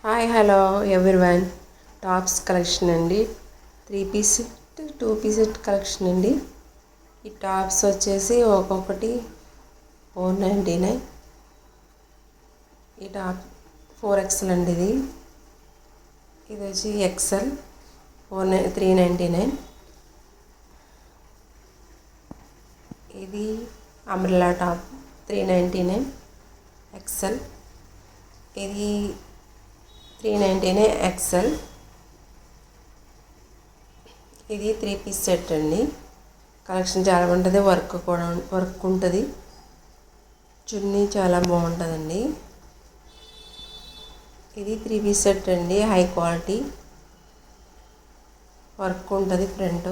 Hi hello everyone. Tops collection అండి. 3 piece set 2 piece set collection అండి. ఈ tops వచ్చేసి ఒక్కొక్కటి 499. ఈ టాప్ 4XL అండి. ఇది వచ్చి XL 399. ఇది అంబ్రెల్లా టాప్ 399 XL. ఇది 399 XL. ఇది 3 పీస్ సెట్ అండి. కలెక్షన్ చాలా బాగుంటుంది. వర్క్ ఉంటుంది. చున్నీ చాలా బాగుంటుందండి. ఇది 3 పీస్ సెట్ అండి. హై క్వాలిటీ వర్క్ ఉంటుంది. ఫ్రంట్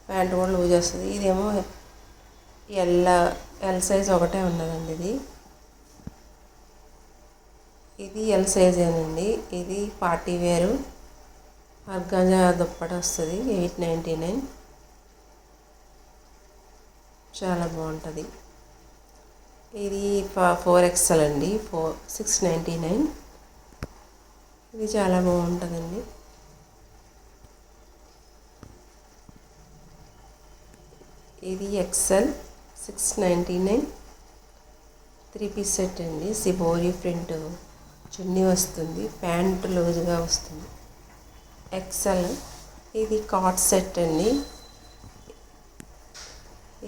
ప్యాంట్ కూడా లూజ్ వస్తుంది. ఇదేమో ఎల్ సైజ్ ఒకటే ఉన్నదండి. ఇది ఎల్ సైజేనండి. ఇది పార్టీ వేరు ఆర్గాంజా దుప్పటి వస్తుంది. 899. చాలా బాగుంటుంది. ఇది 4XL అండి. 699. ఇది చాలా బాగుంటుందండి. ఇది XL 699. 3 పీస్ సెట్ అండి. సిబోరి ప్రింట్ చున్నీ వస్తుంది. ప్యాంట్ లూజ్గా వస్తుంది. XL. ఇది కాట్ సెట్ అండి.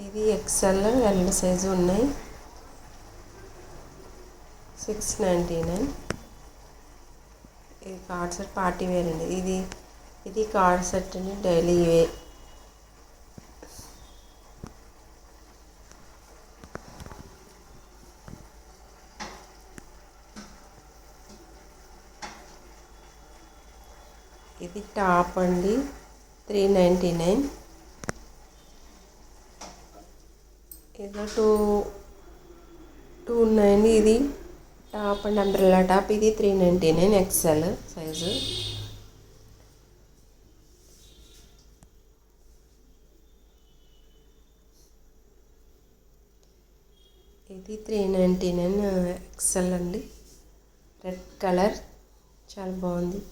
ఇది XL ఎల్ సైజు ఉన్నాయి. 699. ఇది కార్డ్ సెట్ పార్టీ వేర్ అండి. ఇది కార్డ్ సెట్ అండి. Daily wear. ఇది టాప్ అండి. 399. ఇది 2 ఉన్నాయండి. ఇది టాప్ అండ్ అంబ్రెల్లా టాప్. ఇది 399 XL సైజు. ఇది 399 XL అండి. రెడ్ కలర్ చాలా బాగుంది.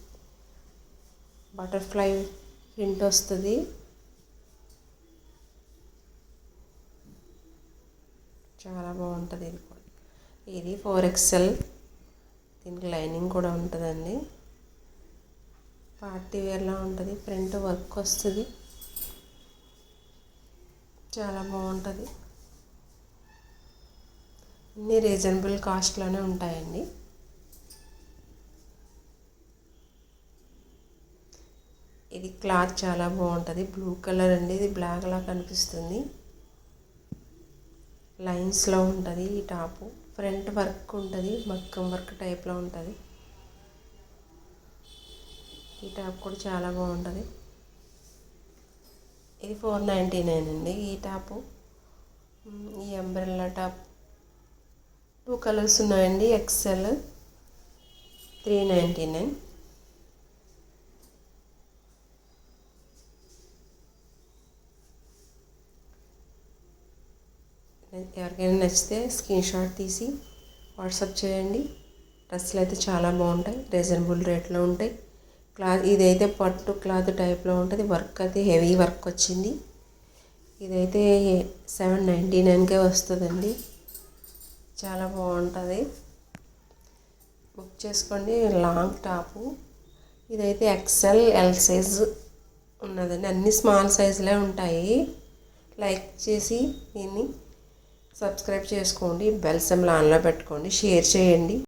బటర్ఫ్లై ప్రింట్ వస్తుంది. చాలా బాగుంటుంది. ఇది కూడా. ఇది 4XL. దీనికి లైనింగ్ కూడా ఉంటుందండి. పార్టీ వేర్లా ఉంటుంది. ప్రింట్ వర్క్ వస్తుంది. చాలా బాగుంటుంది. అన్నీ రీజనబుల్ కాస్ట్లోనే ఉంటాయండి. ఇది క్లాత్ చాలా బాగుంటుంది. బ్లూ కలర్ అండి. ఇది బ్లాక్ లా కనిపిస్తుంది. లైన్స్లో ఉంటుంది ఈ టాపు. ఫ్రంట్ వర్క్ ఉంటుంది. మగ్గం వర్క్ టైప్లో ఉంటుంది. ఈ టాప్ కూడా చాలా బాగుంటుంది. ఇది 499 అండి. ఈ టాపు. ఈ అంబ్రెల్లా టాప్ 2 కలర్స్ ఉన్నాయండి. XL 399. ఎవరికైనా నచ్చితే స్క్రీన్ షాట్ తీసి వాట్సాప్ చేయండి. డ్రెస్సులు అయితే చాలా బాగుంటాయి. రీజనబుల్ రేట్లో ఉంటాయి. క్లాత్ ఇదైతే పట్టు క్లాత్ టైప్లో ఉంటుంది. వర్క్ అయితే హెవీ వర్క్ వచ్చింది. ఇదైతే 799కే వస్తుందండి. చాలా బాగుంటుంది. బుక్ చేసుకోండి. Long top. ఇదైతే XL ఎల్ సైజ్ ఉన్నదండి. అన్ని స్మాల్ సైజులే ఉంటాయి. లైక్ చేసి దీన్ని సబ్స్క్రైబ్ చేసుకోండి. బెల్ సింబల్ ఆన్లో పెట్టుకోండి. షేర్ చేయండి.